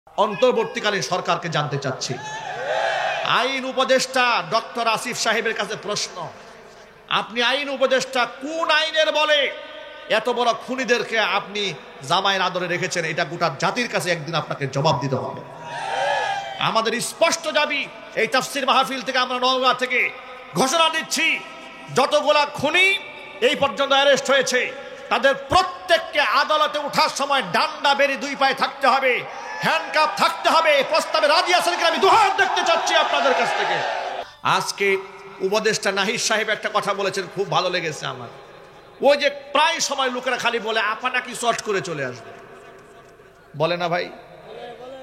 অন্তর্বর্তীকালীন সরকারকে জানতে চাচ্ছি, আইন উপদেষ্টা ডক্টর আসিফ সাহেবের কাছে প্রশ্ন, আপনি আইন উপদেষ্টা, কোন আইনের বলে এত বড় খুনিদেরকে আপনি জামাইয়ের আদরে রেখেছেন? এটা গোটা জাতির কাছে একদিন আপনাকে জবাব দিতে হবে। আমাদের স্পষ্ট দাবি, এই তাফসীর মাহফিল থেকে আমরা নওগাঁ থেকে ঘোষণা দিচ্ছি, যতগুলা খুনি এই পর্যন্ত অ্যারেস্ট হয়েছে তাদের প্রত্যেককে আদালতে ওঠার সময় ডান্ডা বেরি দুই পায়ে থাকতে হবে, হ্যান্ডকাপ থাকতে হবে। প্রস্তাবে রাজি আছেন কিনা আমি দুহাত দেখতে চাচ্ছি আপনাদের কাছ থেকে। আজকে উপদেষ্টা নাহিদ সাহেব একটা কথা বলেছেন, খুব ভালো লেগেছে আমার। ওই যে প্রায় সময় লোকেরা খালি বলে আপা নাকি শর্ট করে চলে আসবে, বলে না ভাই?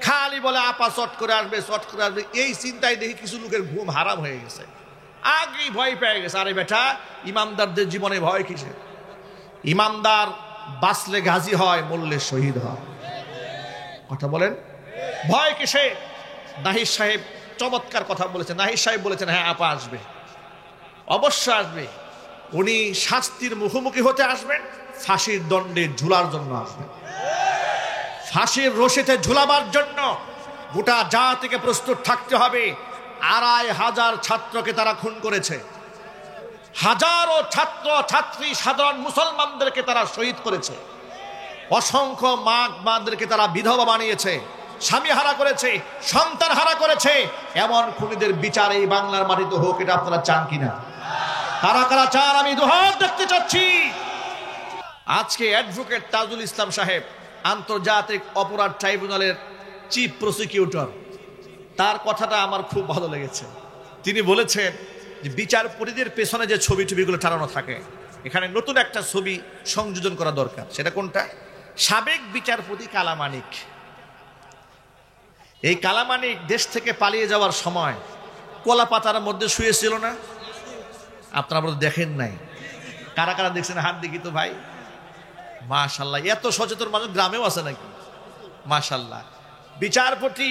খালি বলে আপা শর্ট করে আসবে, শর্ট করে আসবে। এই চিন্তায় দেখি কিছু লোকের ঘুম হারাম হয়ে গেছে, আগেই ভয় পেয়ে গেছে। আরে বেটা, ইমামদারদের জীবনে ভয় কিসে? ইমামদার বাঁচলে গাজী হয়, মরলে শহীদ হয়। কথা বলেন, ভয় কিসে? নাহিদ সাহেব চমৎকার কথা বলেছেন। নাহিদ সাহেব বলেছেন, হ্যাঁ আপা আসবে, অবশ্য আসবে। উনি শাস্তির মুখোমুখি হতে আসবেন, ফাঁসির দণ্ডে ঝুলার জন্য আসবেন। ফাঁসির রশিতে ঝুলাবার জন্য গোটা জাতিকে প্রস্তুত থাকতে হবে। ২৫০০ ছাত্রকে তারা খুন করেছে, হাজারো ছাত্র ছাত্রী সাধারণ মুসলমানদেরকে তারা শহীদ করেছে, অসংখ্য মাদেরকে তারা বিধবা বানিয়েছে, স্বামী হারা করেছে, সন্তান হারা করেছে। এমন খুনিদের বিচার এই বাংলার মাটিতে হোক, এটা আপনারা চান কিনা? কারা কারা চান? আমি দুহাত দেখতে চাচ্ছি। আজকে অ্যাডভোকেট তাজুল ইসলাম সাহেব, আন্তর্জাতিক অপরাধ ট্রাইব্যুনালের চিফ প্রসিকিউটর, তার কথাটা আমার খুব ভালো লেগেছে। তিনি বলেছেন যে বিচারপতিদের পেছনে যে ছবিগুলো টানানো থাকে, এখানে নতুন একটা ছবি সংযোজন করা দরকার। সেটা কোনটা? সাবেক বিচারপতি কালামানিক। এই কালামানিক দেশ থেকে পালিয়ে যাওয়ার সময় কলা পাতার মধ্যে শুয়েছিল না? আপনারা দেখেন নাই? কারা কারা দেখছেন হাত দেখি তো ভাই। মাশাল্লাহ, এত সচেতন মানুষ গ্রামেও আছে নাকি? মাশাল্লাহ। বিচারপতি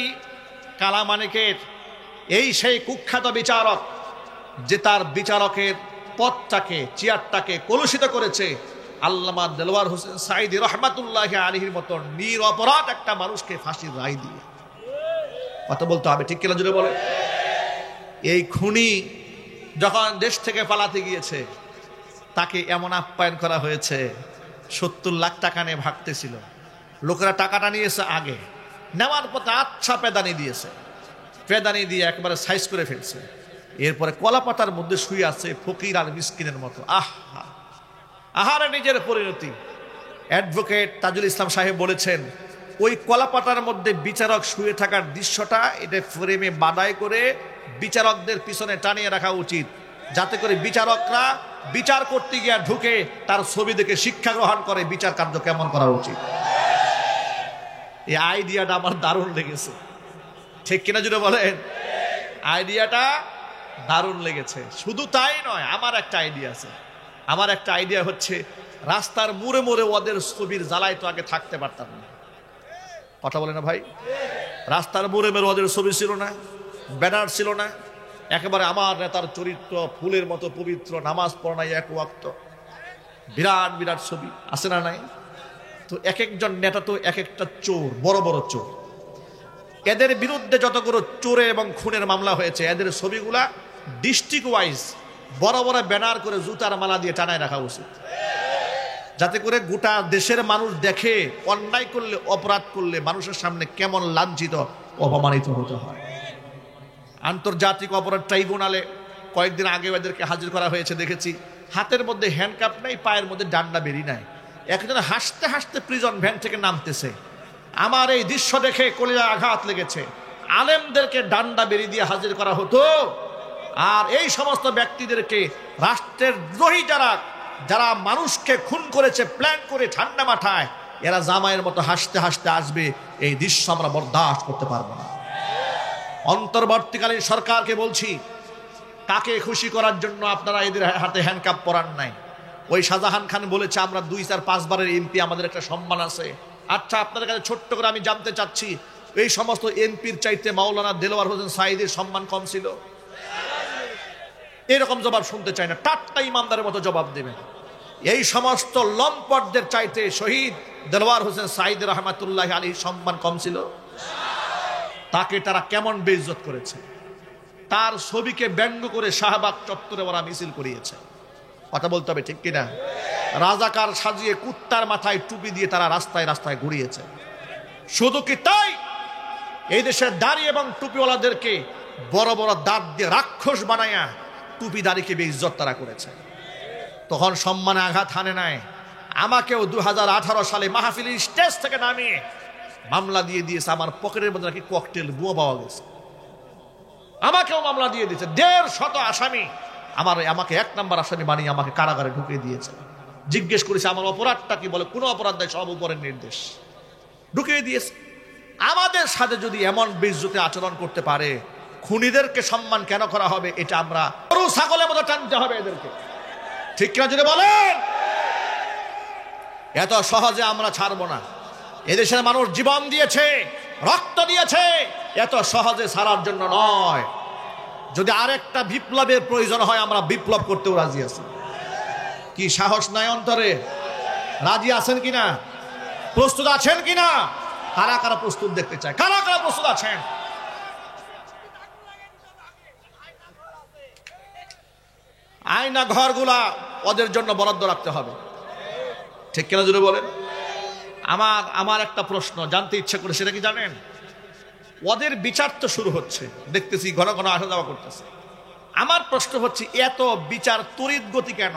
কালামানিকের এই সেই কুখ্যাত বিচারক, যে তার বিচারকের পদটাকে, চেয়ারটাকে কলুষিত করেছে আল্লামা দেলোয়ার হোসেন সাঈদী রহমাতুল্লাহি আলাইহির মতো নিরপরাধ একটা মানুষকে ফাঁসির রায় দিয়ে। কথা বলতে হবে, ঠিক কিনা জুড়ে বলে? এই খুনি যখন দেশ থেকে পালাতে গিয়েছে, তাকে এমন আপ্যায়ন করা হয়েছে, ৭০ লাখ টাকা নিয়ে ভাগতেছিল। লোকেরা টাকাটা নিয়েছে আগে, নেওয়ার পথে আচ্ছা পেদানি দিয়েছে, পেদানি দিয়ে একবারে সাইজ করে ফেলছে। এরপরে কলা পাতার মধ্যে শুয়ে আছে ফকির আর মিসকিনের মতো। আহারে নিজের পরিণতি। অ্যাডভোকেট তাজুল ইসলাম সাহেব বলেছেন, ওই কলা পাতার মধ্যে বিচারক শুয়ে থাকার দৃশ্যটা এটা ফ্রেমে বাদাই করে বিচারকদের পিছনে টানিয়ে রাখা উচিত, যাতে করে বিচারকরা বিচার করতে গিয়ে ঢুকে তার ছবি দেখে শিক্ষা গ্রহণ করে বিচার কার্য কেমন করা উচিত। এই আইডিয়াটা আমার দারুণ লেগেছে, ঠিক কিনা জুড়ে বলেন? আইডিয়াটা দারুণ লেগেছে। শুধু তাই নয়, আমার একটা আইডিয়া আছে। আমার একটা আইডিয়া হচ্ছে, রাস্তার মোড়ে মোড়ে ওদের ছবির জ্বালায় তো আগে থাকতে পারতাম না। কথা বলে না ভাই? রাস্তার মোড়ে মোড়ে ওদের ছবি ছিল না, ব্যানার ছিল না, একেবারে আমার নেতার চরিত্র ফুলের মতো পবিত্র, নামাজ পড়া নাই এক ওয়াক্ত, বিরাট বিরাট ছবি আছে না নাই? তো এক একজন নেতা তো এক একটা চোর, বড় বড় চোর। এদের বিরুদ্ধে যতগুলো চোরে এবং খুনের মামলা হয়েছে, এদের ছবিগুলা ডিস্ট্রিক্ট ওয়াইজ বড় বড় ব্যানার করে জুতার মালা দিয়ে টানায় রাখা উচিত, যাতে করে গোটা দেশের মানুষ দেখে অন্যায় করলে, অপরাধ করলে মানুষের সামনে কেমন লাঞ্ছিত, অপমানিত হতে হয়। আন্তর্জাতিক অপরাধ ট্রাইব্যুনালে কয়েকদিন আগে এদেরকে হাজির করা হয়েছে, দেখেছি হাতের মধ্যে হ্যান্ডকাপ নাই, পায়ের মধ্যে ডান্ডা বেরি নাই। একজন হাসতে হাসতে প্রিজন ভ্যান থেকে নামতেছে। আমার এই দৃশ্য দেখে কলিজায় আঘাত লেগেছে। আলেমদেরকে ডান্ডা বেরি দিয়ে হাজির করা হতো, আর এই সমস্ত ব্যক্তিদেরকে রাষ্ট্রের দ্রোহী যারা মানুষকে খুন করেছে প্ল্যান করে ঠান্ডা মাথায়, এরা জামাইয়ের মতো হাসতে হাসতে আসবে। এই দৃশ্য আমরা বরদাস্ত করতে পারবো না। অন্তর্বর্তীকালীন সরকারকে বলছি, কাকে খুশি করার জন্য আপনারা এদের হাতে হ্যান্ডকাপ পরান নাই? ওই শাহজাহান খান বলেছে আমরা ২-৪-৫ বারের এমপি, আমাদের একটা সম্মান আছে। আচ্ছা, আপনাদের কাছে ছোট্ট করে আমি জানতে চাচ্ছি, এই সমস্ত এমপির চাইতে মাওলানা দেলোয়ার হোসেন সাঈদীর সম্মান কম ছিল? এরকম জবাব শুনতে চাই না, টাটকা ইমানদারের মতো জবাব দেবেন। এই সমস্ত লম্পটদের চাইতে শহীদ দেলোয়ার হোসেন সাঈদী রহমাতুল্লাহি আলাইহির সম্মান কম ছিল? তাকে তারা কেমন বেইজ্জত করেছে। তার ছবিকে ব্যঙ্গ করে শাহবাগ চত্বরে ওরা মিছিল করিয়েছে। কথা বলতে হবে ঠিক কিনা? রাজাকার সাজিয়ে কুত্তার মাথায় টুপি দিয়ে তারা রাস্তায় রাস্তায় ঘুরিয়েছে। শুধু কি তাই, এই দেশের দাড়ি এবং টুপিওয়ালাদেরকে বড় বড় দাঁত দিয়ে রাক্ষস বানায়া টুপি দাড়িকে বেইজ্জত তারা করেছে। তখন সম্মানে আঘাত হানে নাই। আমাকেও 2018 সালে মাহফিলের স্টেজ থেকে নামিয়ে মামলা দিয়ে দিয়েছে। আমার পকেটের মধ্যে নাকি ককটেল বোমা পাওয়া গেছে। আমাকেও মামলা দিয়ে দিয়েছে। 150 আসামি আমাকে 1 নম্বর আসামি বানিয়ে আমাকে কারাগারে ঢুকিয়ে দিয়েছে। জিজ্ঞেস করেছে আমার অপরাধটা কি, বলে কোনো অপরাধ নাই, সব উপরের নির্দেশ, ঢুকিয়ে দিয়েছে। আমাদের সাথে যদি এমন বেইজ্জতি আচরণ করতে পারে, খুনিদেরকে সম্মান কেন করা হবে? এটা আমরা গরু ছাগলের মতো টানতে হবে এদেরকে, ঠিক কিনা যদি বলেন? এত সহজে আমরা ছাড়বো না। এদেশের মানুষ জীবন দিয়েছে, রক্ত দিয়েছে, এত সহজে ছাড়ার জন্য নয়। যদি আরেকটা বিপ্লবের প্রয়োজন হয়, আমরা বিপ্লব করতেও রাজি আছি। কি সাহস নাই অন্তরে? রাজি আছেন কিনা? প্রস্তুত আছেন কিনা? কারা কারা প্রস্তুত দেখতে চায়? কারা কারা প্রস্তুত আছেন? আয়না ঘরগুলা ওদের জন্য বরাদ্দ রাখতে হবে, ঠিক কিনা যদি বলেন? আমার একটা প্রশ্ন জানতে ইচ্ছে করে, সেটা কি জানেন? ওদের বিচার তো শুরু হচ্ছে, দেখতেছি ঘন ঘন আসা যাওয়া করতেছে। আমার প্রশ্ন হচ্ছে, এত বিচার তড়িৎ গতি কেন?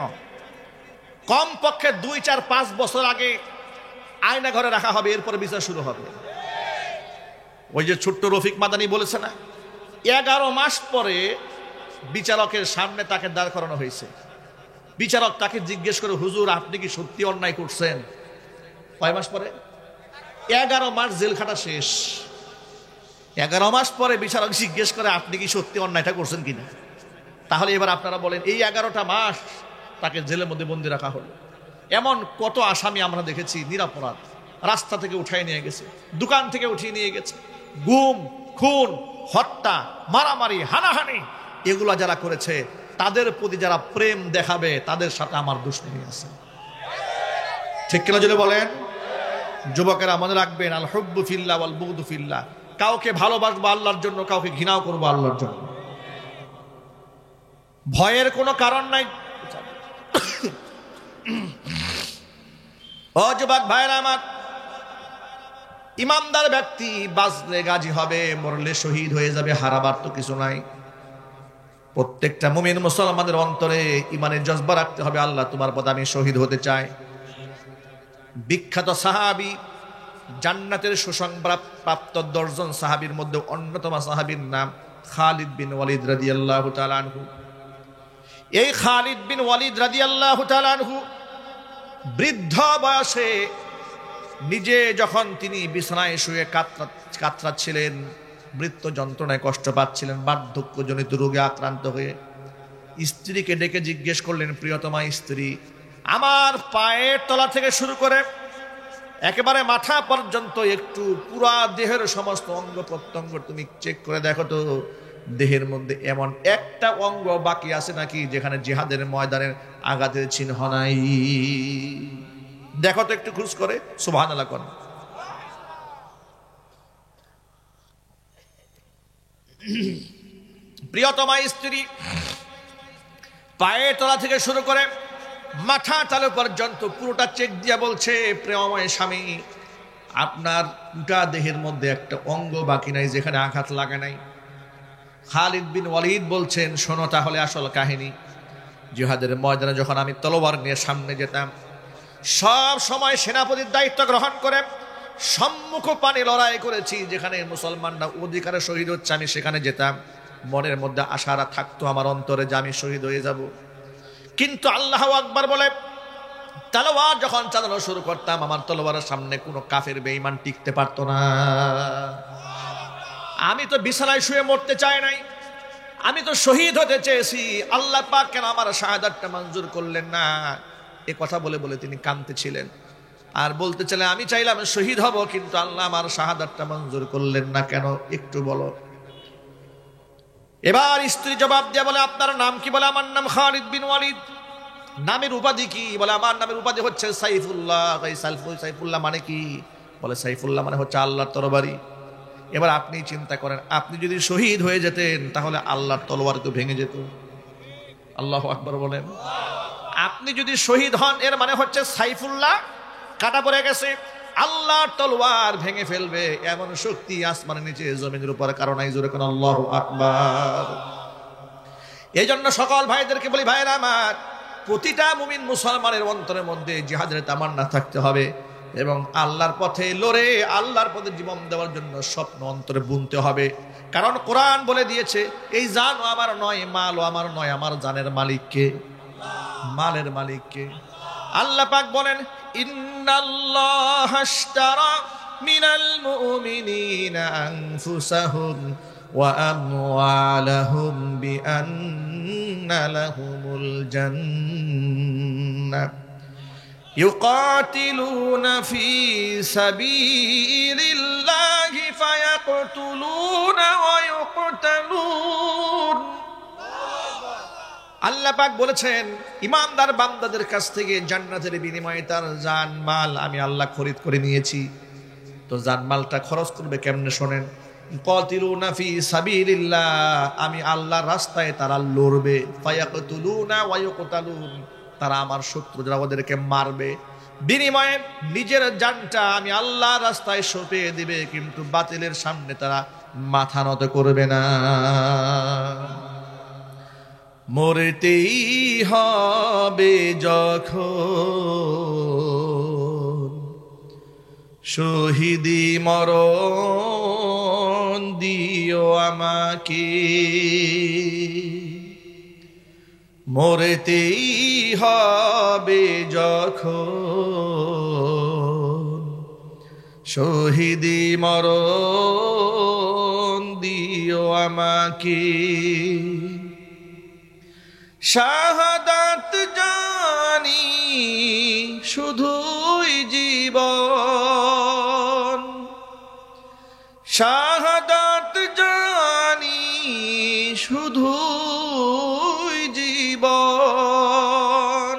কমপক্ষে 2, 4, 5 বছর আগে আয়না ঘরে রাখা হবে, এরপরে বিচার শুরু হবে। ওই যে ছোট্ট রফিক মাদানি বলেছে না, 11 মাস পরে বিচারকের সামনে তাকে দাঁড় করানো হয়েছে। বিচারক তাকে জিজ্ঞেস করে, হুজুর আপনি কি সত্যি অন্যায় করছেন? কয় মাস পরে? 11 মাস জেল খাটা শেষ। 11 মাস পরে বিচারক জিজ্ঞেস করে, আপনি কি সত্যি অন্যায়টা করছেন কিনা? তাহলে এবার আপনারা বলেন, এই 11টা মাস তাকে জেলের মধ্যে বন্দি রাখা হলো। এমন কত আসামি আমরা দেখেছি নিরপরাধ, রাস্তা থেকে উঠাই নিয়ে গেছে, দোকান থেকে উঠিয়ে নিয়ে গেছে। গুম, খুন, হত্যা, মারামারি, হানাহানি, এগুলা যারা করেছে, তাদের প্রতি যারা প্রেম দেখাবে, তাদের সাথে আমার দুশ্মনী আছে, ঠিক কিনা যদি বলেন? যুবকেরা মনে রাখবেন, আল হুব্বু ফিল্লাহ ওয়াল বুগদু ফিল্লাহ। কাউকে ভালোবাসবো আল্লাহর জন্য, কাউকে ঘৃণাও করবো আল্লাহর জন্য। ভয়ের কোনো কারণ নাই। ও যুবক ভাইরা আমার, ইমানদার ব্যক্তি বাঁচলে গাজী হবে, মরলে শহীদ হয়ে যাবে, হারাবার তো কিছু নাই। প্রত্যেকটা মুমিন মুসলমানের অন্তরে ইমানের জজবা রাখতে হবে, আল্লাহ তোমার পথে আমি শহীদ হতে চাই। বিখ্যাত সাহাবী, জান্নাতের সুসংবাদ প্রাপ্ত 10 জন সাহাবীর মধ্যে অন্যতম সাহাবীর নাম খালিদ বিন ওয়ালিদ রাদিয়াল্লাহু তাআলা আনহু। এই খালিদ বিন ওয়ালিদ রাদিয়াল্লাহু তাআলা আনহু বৃদ্ধ বয়সে নিজে যখন তিনি বিছানায় শুয়ে কাতরাচ্ছিলেন, মৃত্যু যন্ত্রণায় কষ্ট পাচ্ছিলেন, বার্ধক্যজনিত রোগে আক্রান্ত হয়ে স্ত্রীকে ডেকে জিজ্ঞেস করলেন, প্রিয়তমা স্ত্রী, আমার পায়ের তলা থেকে শুরু করে একেবারে মাথা পর্যন্ত একটু পুরা দেহের সমস্ত অঙ্গ প্রত্যঙ্গ তুমি চেক করে দেখো তো, দেহের মধ্যে এমন একটা অঙ্গ বাকি আছে নাকি যেখানে জিহাদের ময়দানের আঘাতের চিহ্ন নাই? দেখো তো একটু খোঁজ করে, সুবহানাল্লাহ কোন। প্রিয়তমা স্ত্রী পায়ের তলা থেকে শুরু করে মাথা তালু পর্যন্ত পুরোটা চেক দিয়ে বলছে, প্রেমময় স্বামী, আপনার পুরা দেহের মধ্যে একটা অঙ্গ বাকি নাই যেখানে আঘাত লাগে নাই। খালিদ বিন ওয়ালিদ বলছেন, শোনো তাহলে আসল কাহিনী। জিহাদের ময়দানে যখন আমি তলোয়ার নিয়ে সামনে যেতাম, সব সময় সেনাপতির দায়িত্ব গ্রহণ করে সম্মুখ পানে লড়াই করেছি। যেখানে মুসলমানরা অধিকারে শহীদ হচ্ছে, আমি সেখানে যেতাম। মনের মধ্যে আশারা থাকতো আমার অন্তরে যে আমি শহীদ হয়ে যাব। কিন্তু আল্লাহু আকবার বলে তলোয়ার যখন চালানো শুরু করতাম, আমার তলোয়ারের সামনে কোনো কাফের বেঈমান টিকতে পারতো না। আমি তো বিছানায় শুয়ে মরতে চাই নাই, আমি তো শহীদ হতে চেয়েছি। আল্লাহ পাক কেন আমার শাহাদাতটা মঞ্জুর করলেন না? এ কথা বলে বলে তিনি কাঁদতেছিলেন আর বলতে চাইলেন, আমি চাইলাম শহীদ হব, কিন্তু আল্লাহ আমার শাহাদাতটা মঞ্জুর করলেন না কেন, একটু বলো। এবার স্ত্রী জবাব দিয়ে বলে, আপনার নাম কি? বলে, আমার নাম খালিদ বিন ওয়ালিদ। নামের উপাধি কি? বলে, আমার নামের উপাধি হচ্ছে সাইফুল্লাহ। সাইফুল্লাহ মানে কি? বলে, সাইফুল্লাহ মানে হচ্ছে আল্লাহর তরবারি। এবার আপনি চিন্তা করেন, আপনি যদি শহীদ হয়ে যেতেন তাহলে আল্লাহর তলোয়ার তো ভেঙে যেত। আল্লাহু আকবার বলেন। আপনি যদি শহীদ হন এর মানে হচ্ছে সাইফুল্লাহ কাটা পড়ে গেছে, আল্লাহর তলোয়ার ভেঙে ফেলবে এমন শক্তি আসমানের নিচে জমিনের উপর কারণ নাই। জোরে কোন আল্লাহু আকবার। এই জন্য সকল ভাইদেরকে বলি, ভাইরা আমার, প্রতিটা মুমিন মুসলমানের অন্তরের মধ্যে জিহাদের তামান্না থাকতে হবে এবং আল্লাহর পথে লড়ে আল্লাহর পথে জীবন দেওয়ার জন্য স্বপ্ন অন্তরে বুনতে হবে। কারণ কোরআন বলে দিয়েছে, এই জানও আমার নয়, মালও আমার নয়, আমার জানের মালিককে, মালের মালিককে। আল্লাহ পাক বলেন, ইন্নাল্লাহা আশতারা মিনাল মুমিনিনা আনফুসাহুম ওয়া আমওয়ালাহুম বিআন্না লাহুমুল জান্নাহ ইউকাতিলুনা ফি সাবিলিল্লাহি ফায়াকতুলুনা ওয়া ইউকতালুন। আল্লাহ পাক বলেছেন, ইমানদার বান্দাদের কাছ থেকে জান্নাতের বিনিময়ে তার জান মাল আমি আল্লাহ খরিদ করে নিয়েছি। তো জান মালটা খরচ করবে কেমনে শোনেন। কাতিলুনা ফি সাবিলিল্লাহ, আমি আল্লাহর রাস্তায় তারা লড়বে। ফায়াকতুলুনা ওয়া ইউকতালুন, তারা আমার শত্রু যারা ওদেরকে মারবে। বিনিময়ে নিজের জানটা আমি আল্লাহর রাস্তায় সঁপে দিবে, কিন্তু বাতিলের সামনে তারা মাথা নত করবে না। মরতেই হবে যখন শহীদি মরণ দিও আমাকে, মরতেই হবে যখন শহীদি মরণ দিও আমাকে। শাহাদাত জানি শুধুই জীবন, শাহাদাত জানি শুধুই জীবন,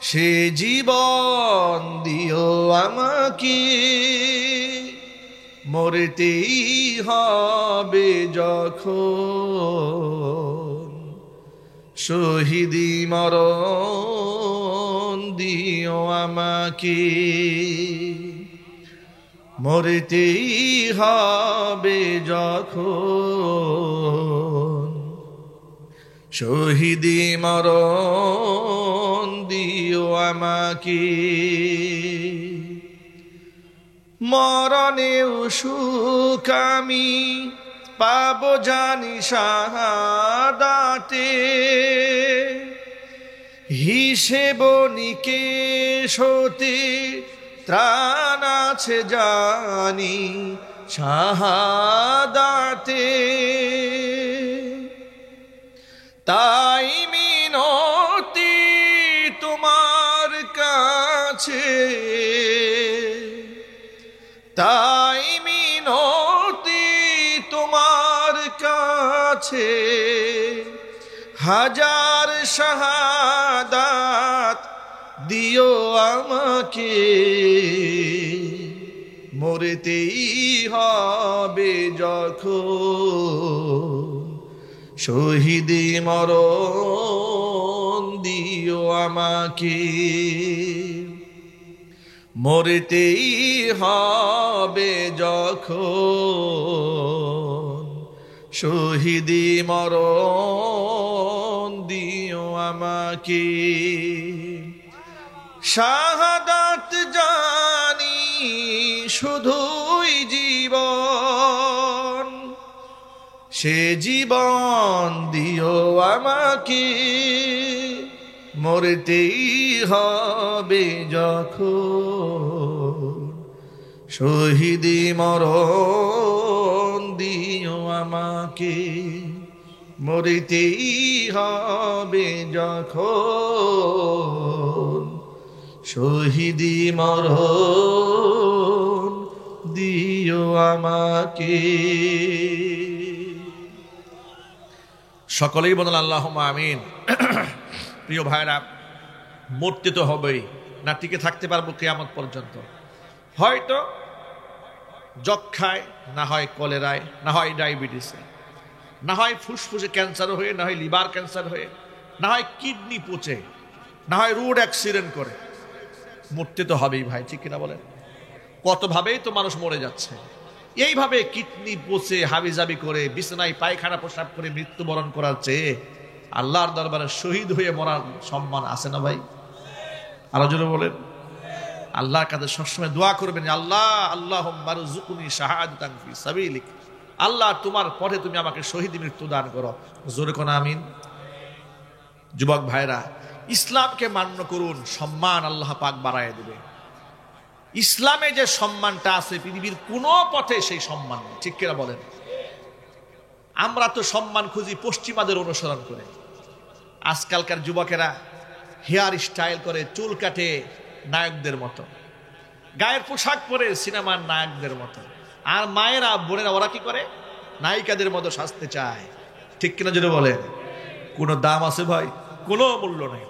সে জীবন দিও আমাকে, মরতেই হবে যখন শহীদি মরণ দিও আমাকে, মরতেই হবে যখন শহীদি মরণ দিও আমাকে। মরণেও সুখ আমি পাবো জানি শাহাদাতে, হিসেব নিকেশ হতে ত্রাণ আছে জানি শাহাদাতে। তাই মিনতি তোমার কাছে, তাই মিনতি তোমার কাছে, হাজার শাহাদাত দিও আমাকে, মরতেই হবে যখন শহীদি মরণ দিও আমাকে, মরতেই হবে যখন শহীদি মরণ দিও আমাকে। শাহাদাত জানি শুধুই জীবন, সে জীবন দিও আমাকে, মরতেই হবে যখন শহীদি মরণ দিও আমাকে, মরতেই হবে যখন শহীদি মরণ দিও আমাকে। সকলেই বলেন আল্লাহুম্মা আমিন। প্রিয় ভাইরা, মরতে তো হবেই, না টিকে থাকতে পারবো কিয়ামত পর্যন্ত? হয়তো যক্ষায়, না হয় কলেরায়, না হয় ডায়াবেটিসে, না হয় ফুসফুসে ক্যান্সার হয়ে, না হয় লিভার ক্যান্সার হয়ে, না হয় কিডনি পচে, না হয় রোড অ্যাক্সিডেন্ট করে। মরতে তো হবেই ভাই, ঠিক কিনা বলেন? কতভাবেই তো মানুষ মরে যাচ্ছে। এইভাবে কিডনি পচে হাবিজাবি করে বিছানায় পায়খানা প্রস্রাব করে মৃত্যুবরণ করার চেয়ে আল্লাহর দরবারে শহীদ হয়ে মরার সম্মান আছে না ভাই? আরো জোরে বলেন। আল্লাহর কাছে সবসময় দোয়া করবেন, আল্লাহ আল্লাহুম্মা রযুকনি শাহাদাতান ফি সাবিলিক, আল্লাহ তোমার পথে তুমি আমাকে শহীদ মৃত্যু দান করো। জোরে কোন আমিন। যুবক ভাইরা, ইসলামকে মান্য করুন, সম্মান আল্লাহ পাক বাড়ায় দেবে। ইসলামে যে সম্মানটা আছে পৃথিবীর কোন পথে সেই সম্মান নেই, ঠিক কিনা বলেন? আমরা তো সম্মান খুঁজি পশ্চিমাদের অনুসরণ করে। আজকালকার যুবকেরা হেয়ার স্টাইল করে, চুল কাটে নায়কদের মতো, গায়ের পোশাক পরে সিনেমার নায়কদের মতো। আর মায়েরা বোনেরা ওরা কি করে? নায়িকাদের মতো সাজতে চায়, ঠিক কিনা যদি বলেন? কোনো দাম আছে ভাই? কোনো মূল্য নেই।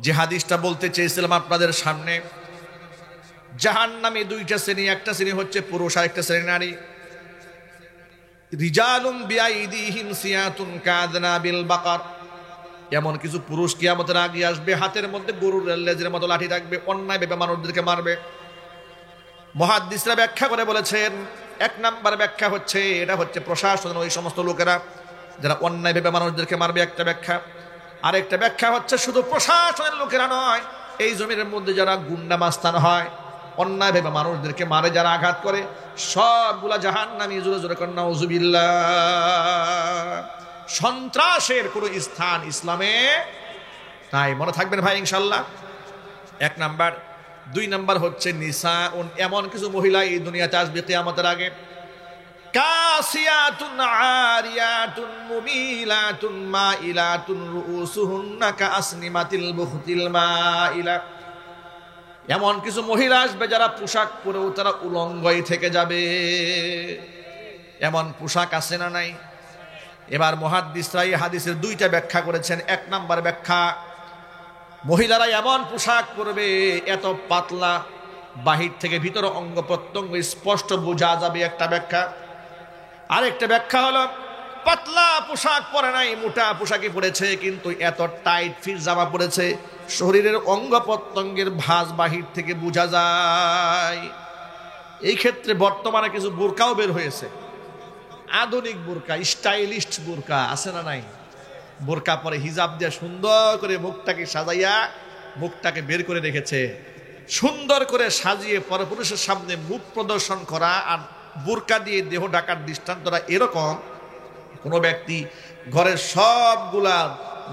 যে হাদিসটা বলতে চেয়েছিলাম আপনাদের সামনে, জাহান্নামে দুইটা শ্রেণী, একটা শ্রেণী হচ্ছে পুরুষ আর একটা শ্রেণী নারী। রিজালুম বিআইদিহিম সিয়াতুন কাযনাবিল বাকার, এমন কিছু পুরুষ কিয়ামতের আগে আসবে, হাতের মধ্যে গরুর লেজের মতো লাঠি থাকবে, অন্যায় ভেবে মানুষদেরকে মারবে। মুহাদ্দিসরা ব্যাখ্যা করে বলেছেন, এক নাম্বার ব্যাখ্যা হচ্ছে এটা হচ্ছে প্রশাসনের ওই সমস্ত লোকেরা যারা অন্যায় ভেবে মানুষদেরকে মারবে, একটা ব্যাখ্যা। আরেকটা ব্যাখ্যা হচ্ছে শুধু প্রশাসনের লোকেরা নয়, এই জমির মধ্যে যারা গুন্ডা মাস্তান হয়, অন্যায় ভেবে মানুষদেরকে মারে, যারা আঘাত করে, সবগুলা জাহান্নামী। জোরে জোরে কন্না নাউযুবিল্লাহ। সন্ত্রাসের কোনো স্থান ইসলামে তাই মনে থাকবেন ভাই ইনশাল্লাহ। এক নাম্বার। দুই নাম্বার হচ্ছে নিসা, এমন কিছু মহিলা এই দুনিয়াতে আসবে কিয়ামতের আগে, কাসিয়াতুন আরিয়াতুন মুমিলাতুন মাইলাতুন রুউসুহুন্না কাসনিমাতিল বুখতিল মাইলা। এমন কিছু মহিলা আসবে যারা পোশাক পরেও তারা উলঙ্গই থেকে যাবে। এমন পোশাক আছে না নাই? এবার মুহাদ্দিসরা এই হাদিসের দুইটা ব্যাখ্যা করেছেন। এক নাম্বার ব্যাখ্যা, মহিলারা এমন পোশাক পরবে এত পাতলা, বাহির থেকে ভিতর অঙ্গ প্রত্যঙ্গ স্পষ্ট বোঝা যাবে, একটা ব্যাখ্যা। আরেকটা ব্যাখ্যা হলো পাতলা পোশাক পরে নাই, মোটা পোশাকে পড়েছে, কিন্তু এত টাইট ফিট জামা পড়েছে শরীরের অঙ্গ প্রত্যঙ্গের ভাঁজ বাহির থেকে বোঝা যায়। এই ক্ষেত্রে বর্তমানে কিছু বোরকাও বের হয়েছে, আধুনিক বোরকা, স্টাইলিস্ট বোরকা আছে না নাই? বোরকা পরে হিজাব দিয়ে সুন্দর করে মুখটাকে সাজাইয়া মুখটাকে বের করে রেখেছে, সুন্দর করে সাজিয়ে পরপুরুষের সামনে মুখ প্রদর্শন করা আর বোরকা দিয়ে দেহ ঢাকার দৃষ্টান্তরা এরকম। কোনো ব্যক্তি ঘরের সবগুলা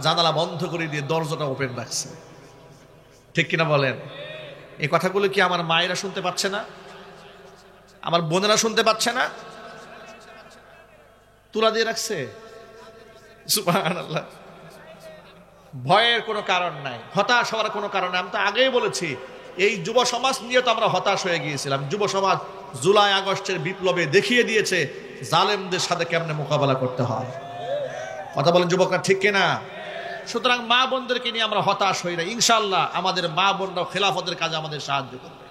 জানালা বন্ধ করে দিয়ে দরজাটা ওপেন রাখছে, ঠিক কিনা বলেন? এই কথাগুলো কি আমার মায়েরা শুনতে পাচ্ছে না? আমার বোনেরা শুনতে পাচ্ছে না? তুলা দিয়ে রাখছে। সুবহানাল্লাহ। ভয়ের কোনো কারণ নাই, হতাশ হওয়ার কোনো কারণ নাই। আমি তো আগেই বলেছি, এই যুব সমাজ নিয়ে তো আমরা হতাশ হয়ে গিয়েছিলাম। যুব সমাজ জুলাই আগস্টের বিপ্লবে দেখিয়ে দিয়েছে জালেমদের সাথে কেমনে মোকাবেলা করতে হয়। কথা বলেন যুবকরা, ঠিক কিনা? সুতরাং মা বোনদেরকে নিয়ে আমরা হতাশ হই না। ইনশাআল্লাহ আমাদের মা বোনরাও খেলাফতের কাজে আমাদের সাহায্য করবে।